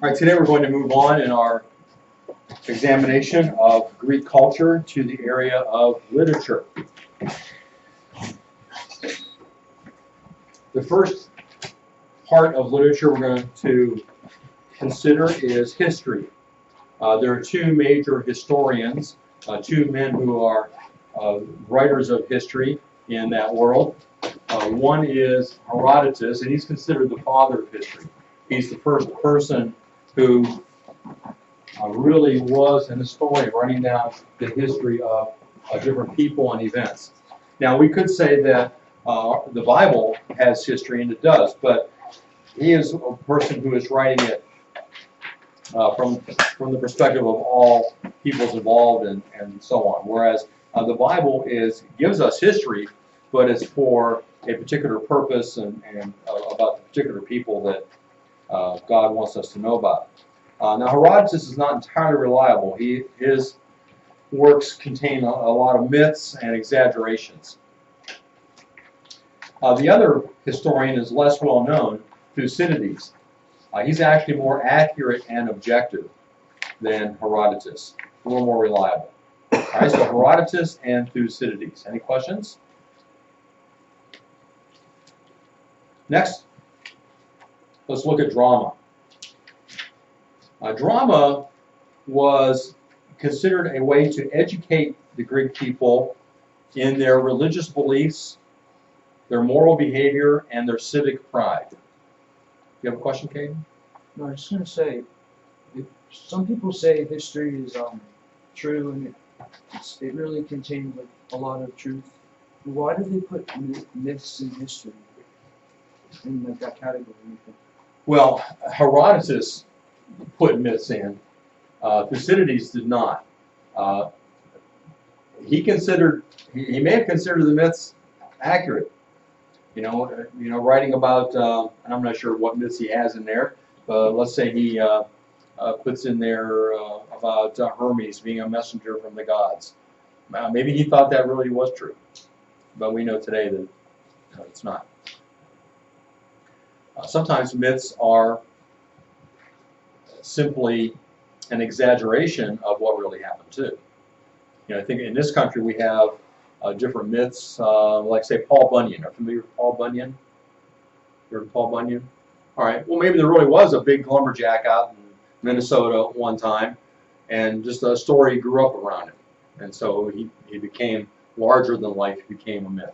All right, today we're going to move on in our examination of Greek culture to the area of literature. The first part of literature we're going to consider is history. There are two major historians, two men who are writers of history in that world. One is Herodotus, and he's considered the father of history. He's the first person who really was an historian, writing down the history of different people and events. Now, we could say that the Bible has history, and it does, but he is a person who is writing it from the perspective of all peoples involved and so on. Whereas the Bible gives us history, but it's for a particular purpose and about the particular people that God wants us to know about. Now, Herodotus is not entirely reliable. His works contain a lot of myths and exaggerations. The other historian is less well known, Thucydides. He's actually more accurate and objective than Herodotus, a little more reliable. All right, so Herodotus and Thucydides. Any questions? Next, let's look at drama. Drama was considered a way to educate the Greek people in their religious beliefs, their moral behavior, and their civic pride. You have a question, Kate? No, I was just going to say, some people say history is true and it really contains like a lot of truth. Why do they put myths in history in like that category? Well, Herodotus put myths in. Thucydides did not. He may have considered the myths accurate. You know, writing about, and I'm not sure what myths he has in there, but let's say he puts in there about Hermes being a messenger from the gods. Maybe he thought that really was true, but we know today that it's not. Sometimes myths are simply an exaggeration of what really happened too. You know, I think in this country we have different myths, like say Paul Bunyan. Are you familiar with Paul Bunyan? You heard of Paul Bunyan? All right. Well, maybe there really was a big lumberjack out in Minnesota one time, and just a story grew up around him, and so he became larger than life. Became a myth,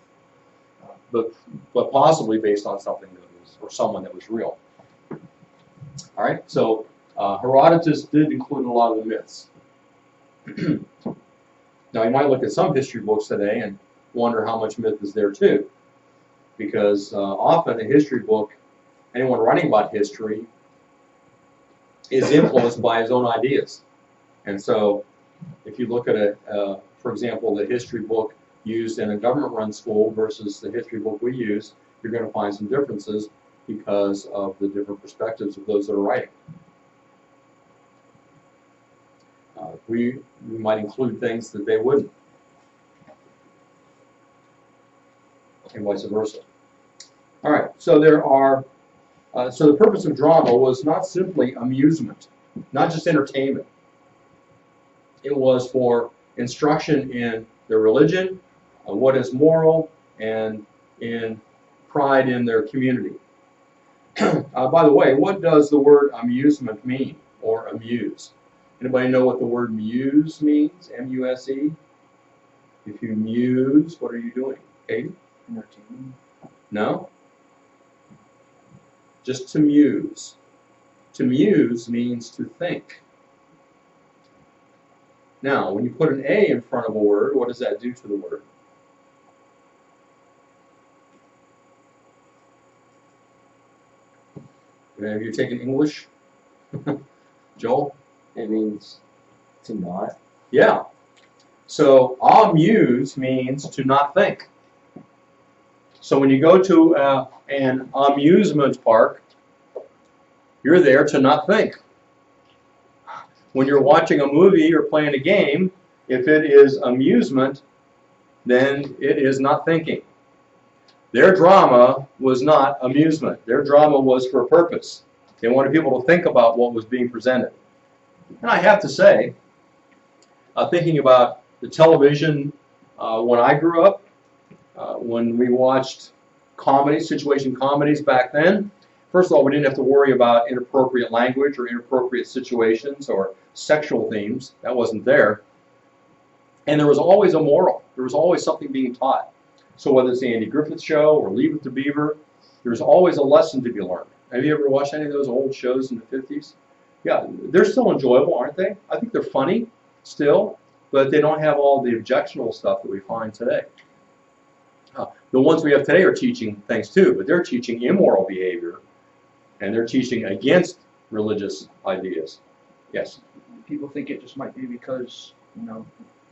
but possibly based on something that was or someone that was real. All right. So Herodotus did include a lot of the myths. Now, you might look at some history books today and wonder how much myth is there too, because often a history book, anyone writing about history, is influenced by his own ideas. And so, if you look at for example, the history book used in a government-run school versus the history book we use, you're going to find some differences because of the different perspectives of those that are writing. We might include things that they wouldn't, and vice versa. All right, so so the purpose of drama was not simply amusement, not just entertainment. It was for instruction in their religion, what is moral, and in pride in their community. By the way, what does the word amusement mean, or amuse? Anybody know what the word muse means? M-U-S-E? If you muse, what are you doing? Katie? Entertaining. No? Just to muse. To muse means to think. Now, when you put an A in front of a word, what does that do to the word? Have you taken English? Joel? It means to not. Yeah. So amuse means to not think. So when you go to an amusement park, you're there to not think. When you're watching a movie or playing a game, if it is amusement, then it is not thinking. Their drama was not amusement. Their drama was for a purpose. They wanted people to think about what was being presented. And I have to say, thinking about the television when I grew up, when we watched comedies, situation comedies back then, first of all, we didn't have to worry about inappropriate language or inappropriate situations or sexual themes. That wasn't there. And there was always a moral. There was always something being taught. So whether it's the Andy Griffith Show or Leave It to Beaver, there's always a lesson to be learned. Have you ever watched any of those old shows in the 50s? Yeah, they're still enjoyable, aren't they? I think they're funny still, but they don't have all the objectionable stuff that we find today. The ones we have today are teaching things too, but they're teaching immoral behavior, and they're teaching against religious ideas. Yes? People think it just might be because, you know,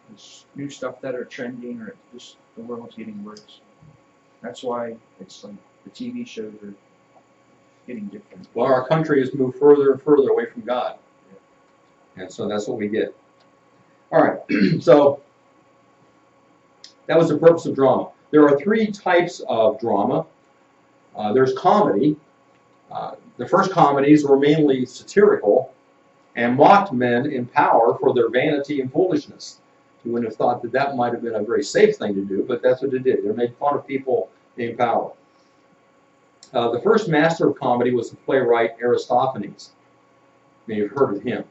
there's new stuff that are trending, or just the world's getting worse. That's why it's like the TV shows are getting different. Well, our country has moved further and further away from God. And so that's what we get. All right, so that was the purpose of drama. There are three types of drama. There's comedy. The first comedies were mainly satirical and mocked men in power for their vanity and foolishness. You wouldn't have thought that that might have been a very safe thing to do, but that's what it did. They made fun of people in power. The first master of comedy was the playwright Aristophanes. You may have heard of him.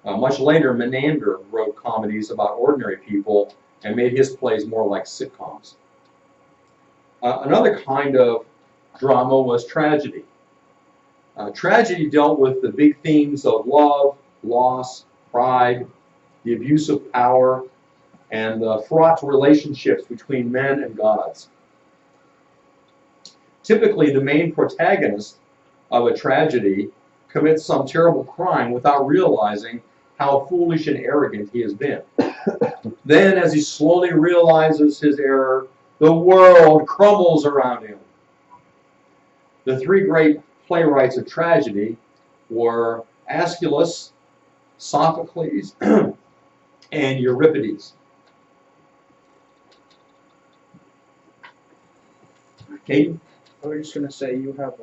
Much later, Menander wrote comedies about ordinary people and made his plays more like sitcoms. Another kind of drama was tragedy. Tragedy dealt with the big themes of love, loss, pride, the abuse of power, and the fraught relationships between men and gods. Typically, the main protagonist of a tragedy commits some terrible crime without realizing how foolish and arrogant he has been. Then, as he slowly realizes his error, the world crumbles around him. The three great playwrights of tragedy were Aeschylus, Sophocles, and Euripides. Kate? I was just going to say you have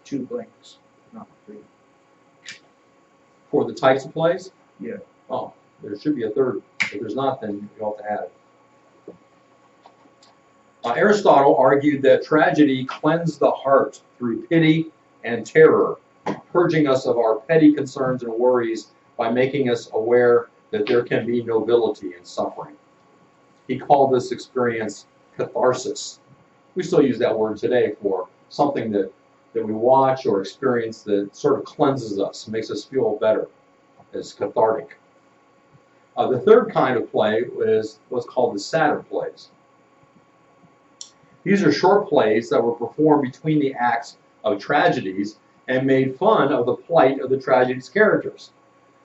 2 blanks, not 3. For the types of plays? Yeah. Oh, there should be a third. If there's not, then you'll have to add it. Aristotle argued that tragedy cleansed the heart through pity and terror, purging us of our petty concerns and worries by making us aware that there can be nobility in suffering. He called this experience catharsis. We still use that word today for something that we watch or experience that sort of cleanses us, makes us feel better. It's cathartic. The third kind of play is what's called the satyr plays. These are short plays that were performed between the acts of tragedies and made fun of the plight of the tragedy's characters.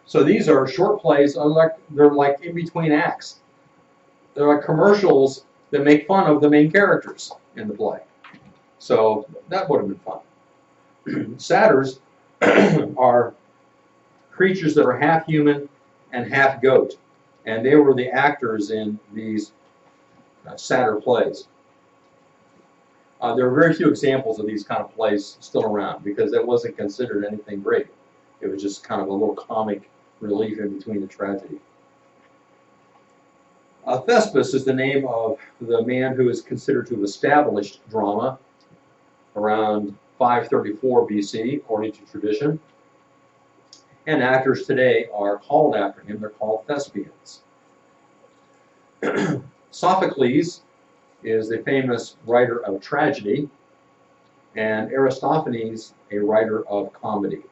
So these are short plays, they're like in between acts. They're like commercials that make fun of the main characters in the play. So that would have been fun. Satyrs are creatures that are half human and half goat, and they were the actors in these satyr plays. There are very few examples of these kind of plays still around because that wasn't considered anything great. It was just kind of a little comic relief in between the tragedy. Thespis is the name of the man who is considered to have established drama around 534 BC, according to tradition. And actors today are called after him. They're called thespians. Sophocles is the famous writer of tragedy, and Aristophanes a writer of comedy.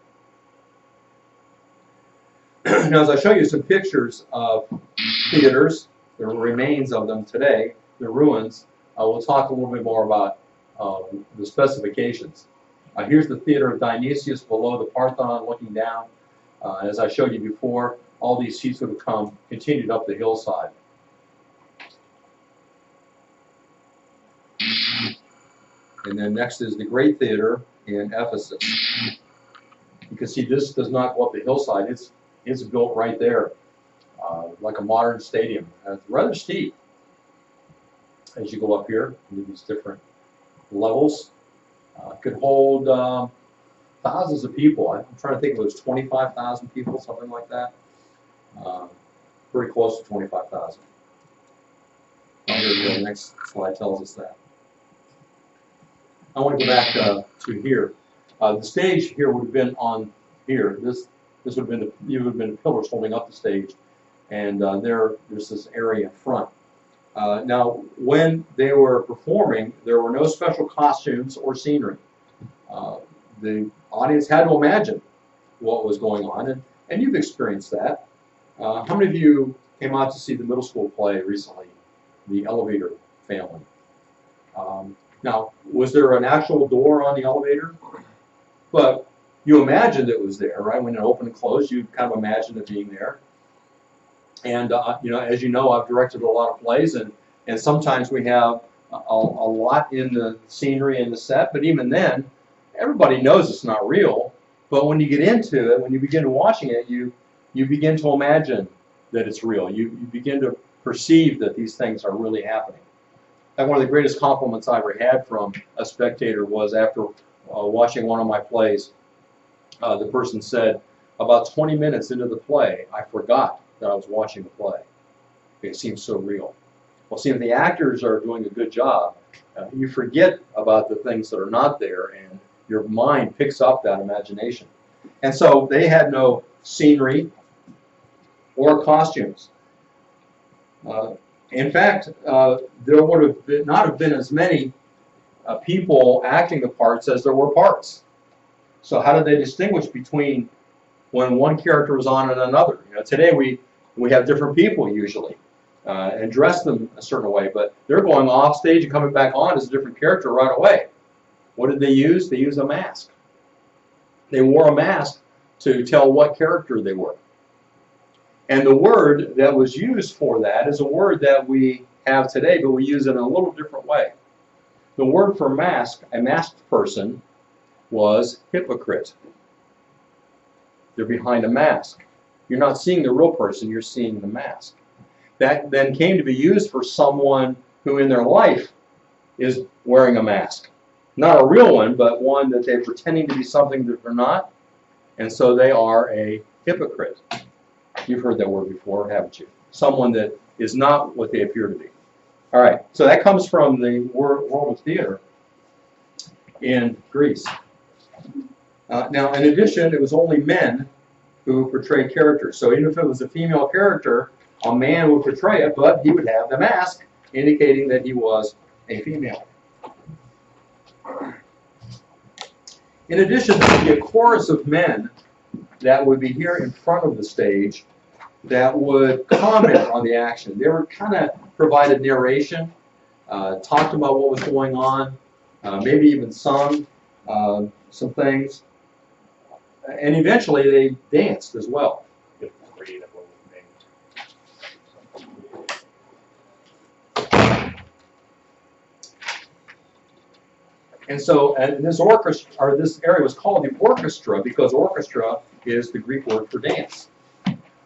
Now, as I show you some pictures of theaters, there are remains of them today, the ruins, we'll talk a little bit more about the specifications. Here's the theater of Dionysius below the Parthenon looking down. As I showed you before, all these seats would have continued up the hillside. And then next is the Great Theater in Ephesus. You can see this does not go up the hillside. It's built right there, like a modern stadium. It's rather steep as you go up here into these different levels. Could hold thousands of people. I'm trying to think if it was 25,000 people, something like that. Pretty close to 25,000. Here we go. The next slide tells us that. I want to go back to here. The stage here would have been on here. This would have been the pillars holding up the stage, and there's this area in front. Now, when they were performing, there were no special costumes or scenery. The audience had to imagine what was going on, and you've experienced that. How many of you came out to see the middle school play recently, The Elevator Family? Now, was there an actual door on the elevator? But you imagined it was there, right? When it opened and closed, you kind of imagined it being there. And as you know, I've directed a lot of plays, and sometimes we have a lot in the scenery and the set, but even then, everybody knows it's not real. But when you get into it, when you begin watching it, you begin to imagine that it's real. You begin to perceive that these things are really happening. And one of the greatest compliments I ever had from a spectator was after watching one of my plays. The person said, about 20 minutes into the play, I forgot that I was watching the play. It seemed so real. Well, see, if the actors are doing a good job, you forget about the things that are not there, and your mind picks up that imagination. And so they had no scenery or costumes. In fact, there would have not have been as many people acting the parts as there were parts. So how did they distinguish between when one character was on and another? Today we have different people usually and dress them a certain way, but they're going off stage and coming back on as a different character right away. What did they use? They used a mask. They wore a mask to tell what character they were. And the word that was used for that is a word that we have today, but we use it in a little different way. The word for mask, a masked person, was hypocrite. They're behind a mask. You're not seeing the real person, you're seeing the mask. That then came to be used for someone who in their life is wearing a mask. Not a real one, but one that they're pretending to be something that they're not, and so they are a hypocrite. You've heard that word before, haven't you? Someone that is not what they appear to be. All right, so that comes from the world of theater in Greece. Now, in addition, it was only men who portrayed characters. So even if it was a female character, a man would portray it, but he would have the mask indicating that he was a female. In addition, there would be a chorus of men that would be here in front of the stage that would comment on the action. They were kind of provided narration, talked about what was going on, maybe even sung some things, and eventually they danced as well. And so, and this orchestra, or this area was called the orchestra because orchestra is the Greek word for dance.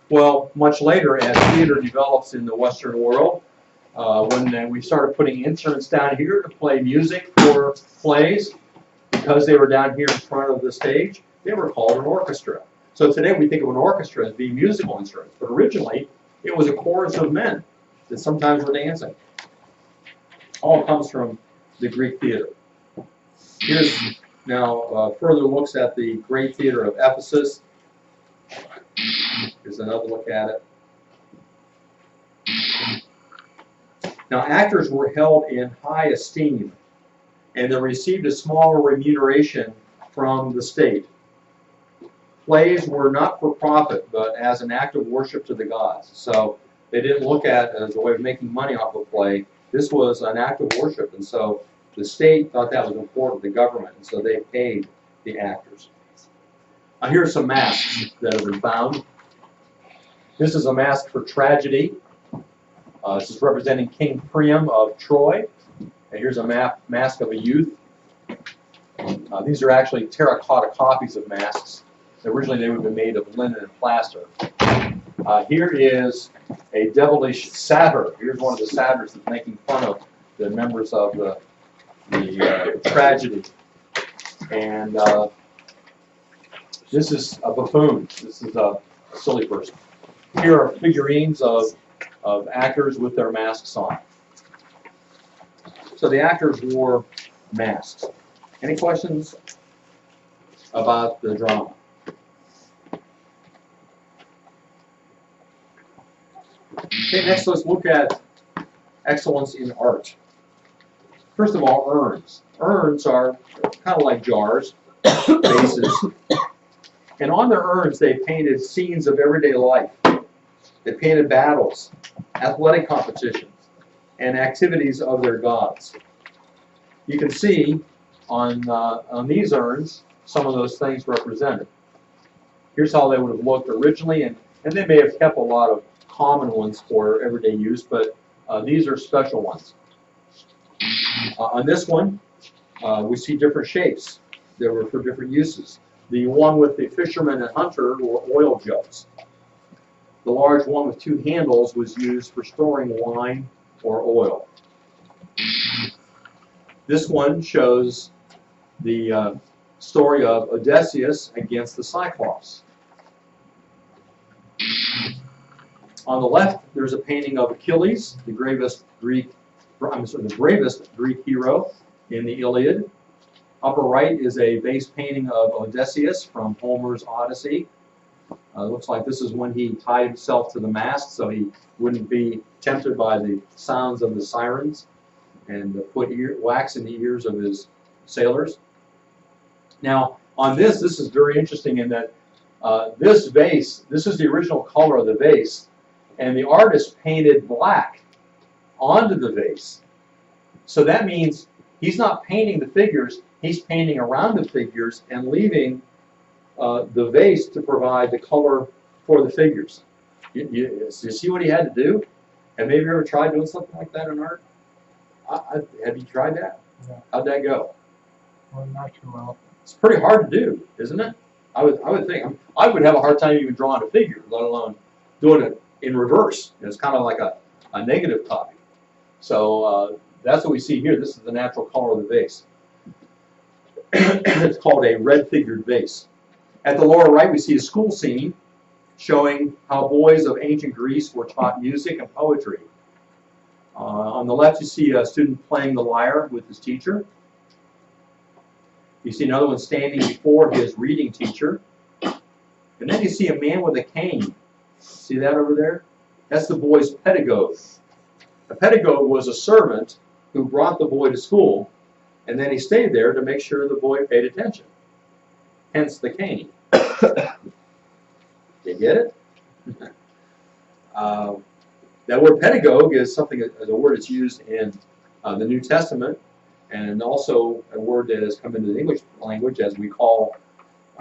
Well, much later, as theater develops in the Western world, when we started putting instruments down here to play music for plays, because they were down here in front of the stage, they were called an orchestra. So today we think of an orchestra as being musical instruments, but originally it was a chorus of men that sometimes were dancing. All comes from the Greek theater. Here's now further looks at the great theater of Ephesus. Here's another look at it. Now, actors were held in high esteem, and they received a smaller remuneration from the state. Plays were not for profit, but as an act of worship to the gods. So they didn't look at it as a way of making money off a play. This was an act of worship, and so the state thought that was important, the government, and so they paid the actors. Here are some masks that have been found. This is a mask for tragedy. This is representing King Priam of Troy. And here's a mask of a youth. These are actually terracotta copies of masks. Originally they would have been made of linen and plaster. Here is a devilish satyr. Here's one of the satyrs that's making fun of the members of the tragedy. And This is a buffoon. This is a silly person. Here are figurines of actors with their masks on. So the actors wore masks. Any questions about the drama? Okay, next let's look at excellence in art. First of all, urns. Urns are kind of like jars, vases. And on their urns, they painted scenes of everyday life. They painted battles, athletic competitions, and activities of their gods. You can see on these urns some of those things represented. Here's how they would have looked originally, and they may have kept a lot of common ones for everyday use, but these are special ones. On this one, we see different shapes. They were for different uses. The one with the fisherman and hunter were oil jugs. The large one with two handles was used for storing wine or oil. This one shows the story of Odysseus against the Cyclops. On the left, there's a painting of Achilles, the bravest Greek hero in the Iliad. Upper right is a base painting of Odysseus from Homer's Odyssey. Looks like this is when he tied himself to the mast so he wouldn't be tempted by the sounds of the sirens, and put wax in the ears of his sailors. Now, on this is very interesting in that this vase, this is the original color of the vase, and the artist painted black onto the vase. So that means he's not painting the figures, he's painting around the figures and leaving the vase to provide the color for the figures. You see what he had to do? Have maybe you ever tried doing something like that in art? Have you tried that? Yeah. How'd that go? Well, not too well. It's pretty hard to do, isn't it? I would think. I would have a hard time even drawing a figure, let alone doing it in reverse. It's kind of like a negative copy. So that's what we see here. This is the natural color of the vase. It's called a red-figured vase. At the lower right, we see a school scene showing how boys of ancient Greece were taught music and poetry. On the left, you see a student playing the lyre with his teacher. You see another one standing before his reading teacher. And then you see a man with a cane. See that over there? That's the boy's pedagogue. A pedagogue was a servant who brought the boy to school, and then he stayed there to make sure the boy paid attention. Hence the cane. You get it? That word pedagogue is something, as a word that's used in the New Testament, and also a word that has come into the English language as we call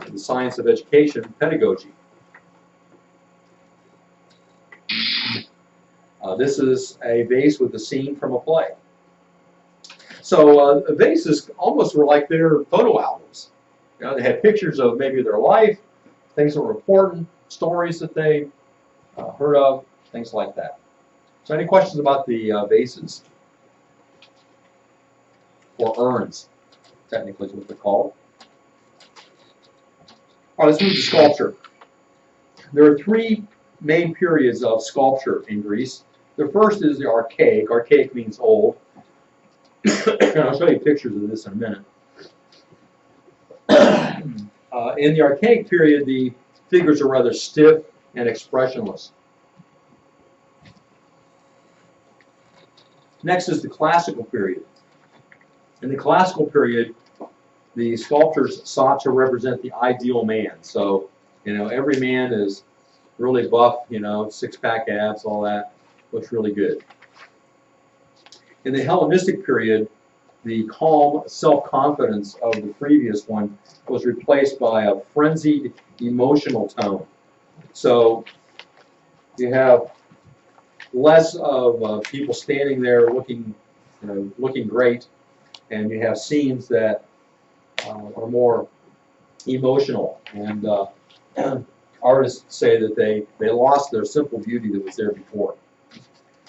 the science of education, pedagogy. This is a vase with a scene from a play. So vases almost were like their photo albums. You know, they had pictures of maybe their life, things that were important, stories that they heard of, things like that. So any questions about the vases? Or urns, technically is what they're called. All right, let's move to sculpture. There are three main periods of sculpture in Greece. The first is the archaic. Archaic means old. And I'll show you pictures of this in a minute. In the archaic period, the figures are rather stiff and expressionless. Next is the classical period. In the classical period, the sculptors sought to represent the ideal man. So, you know, every man is really buff, you know, six-pack abs, all that. Looks really good. In the Hellenistic period, the calm self-confidence of the previous one was replaced by a frenzied emotional tone. So you have less of people standing there looking, you know, looking great, and you have scenes that are more emotional. And artists say that they lost their simple beauty that was there before.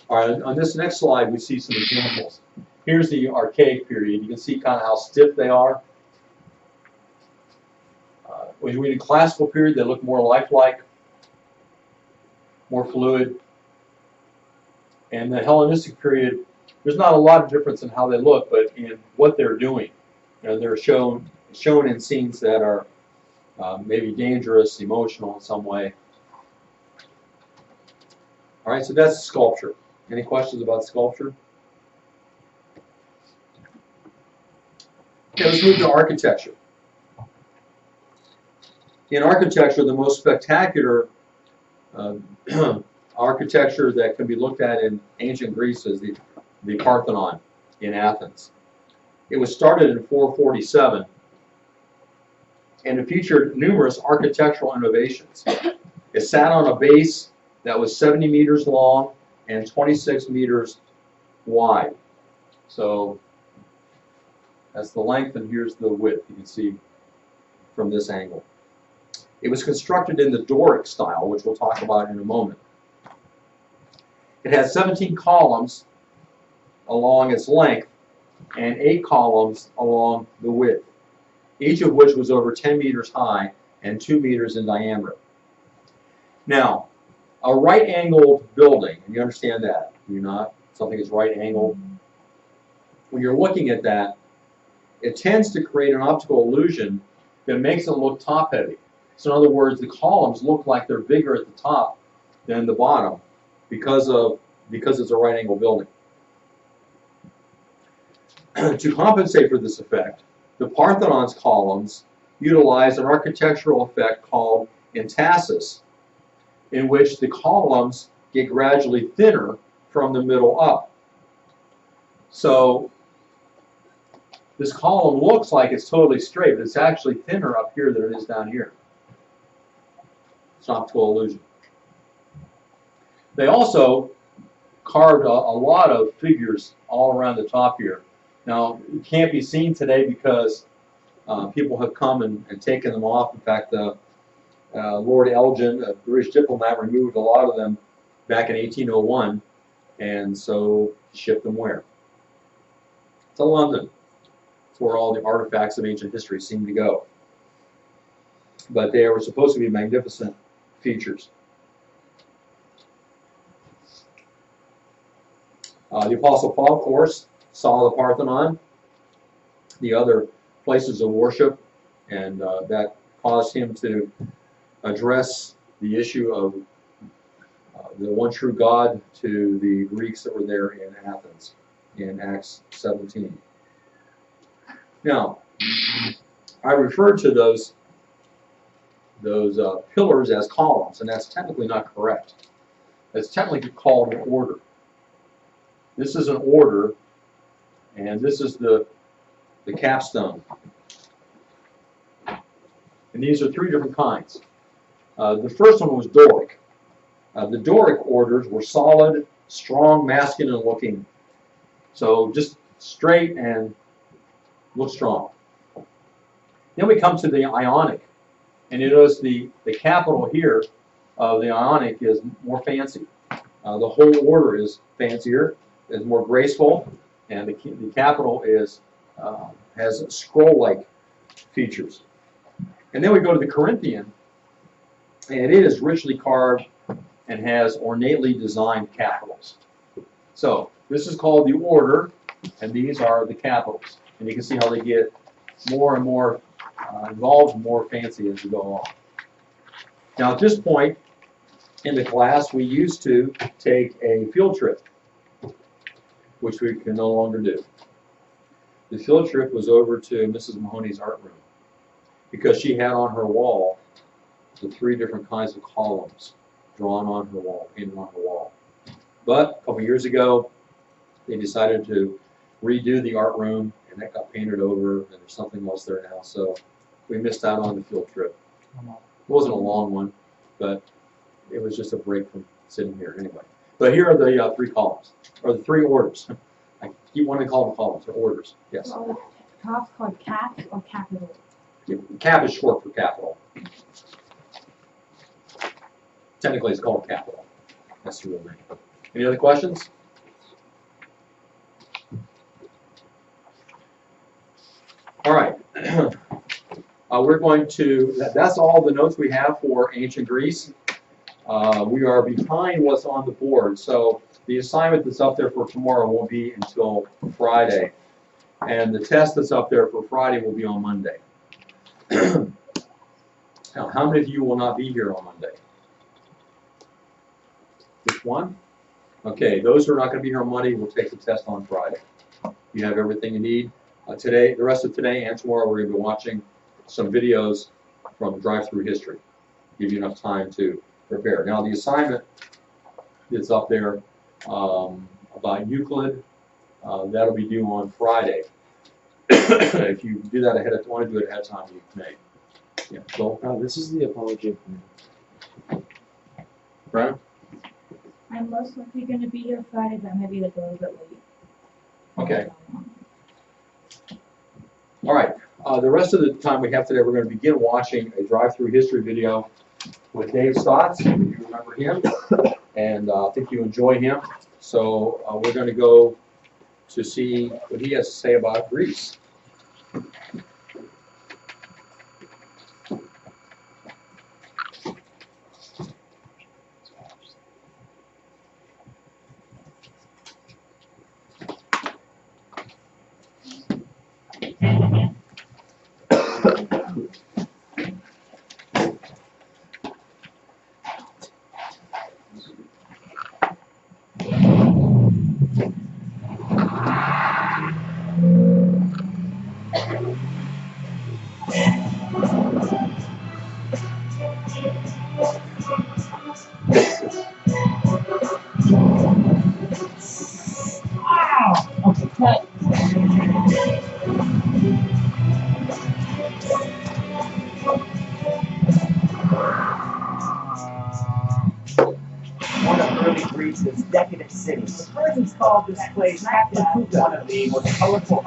All right, on this next slide, we see some examples. Here's the archaic period. You can see kind of how stiff they are. when you read the classical period, they look more lifelike, more fluid. And the Hellenistic period, there's not a lot of difference in how they look, but in what they're doing. You know, they're shown in scenes that are maybe dangerous, emotional in some way. All right, so that's sculpture. Any questions about sculpture? Okay, let's move to architecture. In architecture, the most spectacular architecture that can be looked at in ancient Greece is the Parthenon in Athens. It was started in 447, and it featured numerous architectural innovations. It sat on a base that was 70 meters long and 26 meters wide. So that's the length, and here's the width, you can see from this angle. It was constructed in the Doric style, which we'll talk about in a moment. It had 17 columns along its length and 8 columns along the width, each of which was over 10 meters high and 2 meters in diameter. Now, a right-angled building, and you understand that, do you not? Something is right-angled. When you're looking at that, it tends to create an optical illusion that makes it look top-heavy. So in other words, the columns look like they're bigger at the top than the bottom because it's a right-angle building. To compensate for this effect, the Parthenon's columns utilize an architectural effect called entasis, in which the columns get gradually thinner from the middle up. So this column looks like it's totally straight, but it's actually thinner up here than it is down here. It's an optical illusion. They also carved a lot of figures all around the top here. Now, it can't be seen today because people have come and taken them off. In fact, Lord Elgin, a British diplomat, removed a lot of them back in 1801, and so shipped them where? To London. It's where all the artifacts of ancient history seem to go. But they were supposed to be magnificent features. The Apostle Paul, of course, saw the Parthenon, the other places of worship, and that caused him to address the issue of the one true God to the Greeks that were there in Athens in Acts 17. Now, I referred to those pillars as columns, and that's technically not correct. It's technically called an order. This is an order, and this is the capstone. And these are 3 different kinds. The first one was Doric. The Doric orders were solid, strong, masculine looking. So just straight and look strong. Then we come to the Ionic. And you notice the capital here of the Ionic is more fancy. The whole order is fancier, is more graceful, and the capital is has scroll-like features. And then we go to the Corinthian, and it is richly carved and has ornately designed capitals. So this is called the order, and these are the capitals. And you can see how they get more and more involved and more fancy as we go along. Now at this point in the class, we used to take a field trip, which we can no longer do. The field trip was over to Mrs. Mahoney's art room because she had on her wall the 3 different kinds of columns drawn on her wall, painted on her wall. But a couple years ago, they decided to redo the art room, and that got painted over, and there's something else there now. So we missed out on the field trip. It wasn't a long one, but it was just a break from sitting here anyway. But here are the 3 columns, or the 3 orders. I keep wanting to call them columns, or orders. Yes? Well, perhaps called cap or capital? Cap is short for capital. Technically, it's called capital. That's the real name. Any other questions? All right. We're going to, that's all the notes we have for ancient Greece. We are behind what's on the board, so the assignment that's up there for tomorrow won't be until Friday. And the test that's up there for Friday will be on Monday. Now, how many of you will not be here on Monday? Just one? Okay, those who are not going to be here on Monday will take the test on Friday. You have everything you need. Today, the rest of today and tomorrow, we're going to be watching some videos from drive-through history. Give you enough time to prepare. Now, the assignment that's up there about Euclid, that'll be due on Friday. If you do that want to do it ahead of time, you may. Yeah, so, This is the apology of Brian? I'm most likely gonna be here Friday, but I might be like a little bit late. Okay. All right. The rest of the time we have today, we're going to begin watching a drive-through history video with Dave Stotts. If you remember him, and I think you enjoy him. So we're going to go to see what he has to say about Greece. One of early Greece's decadent cities. The Persians called this place one of the most colorful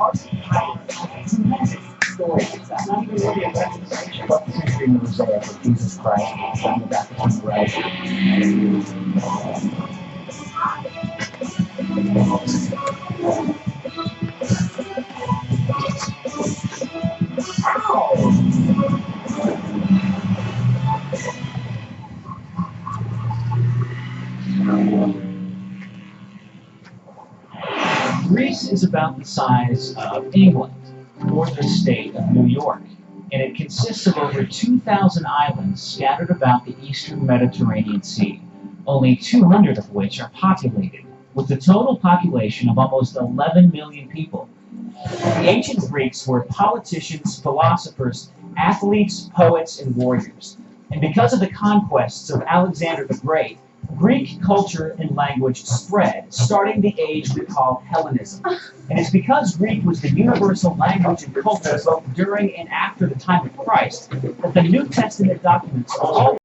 tremendous stories. It's not even really a representation. What century mosaic of Jesus Christ on the back of his right? Greece is about the size of England, northern state of New York, and it consists of over 2,000 islands scattered about the eastern Mediterranean Sea, only 200 of which are populated, with a total population of almost 11 million people. The ancient Greeks were politicians, philosophers, athletes, poets, and warriors. And because of the conquests of Alexander the Great, Greek culture and language spread, starting the age we call Hellenism. And it's because Greek was the universal language and culture both during and after the time of Christ that the New Testament documents are all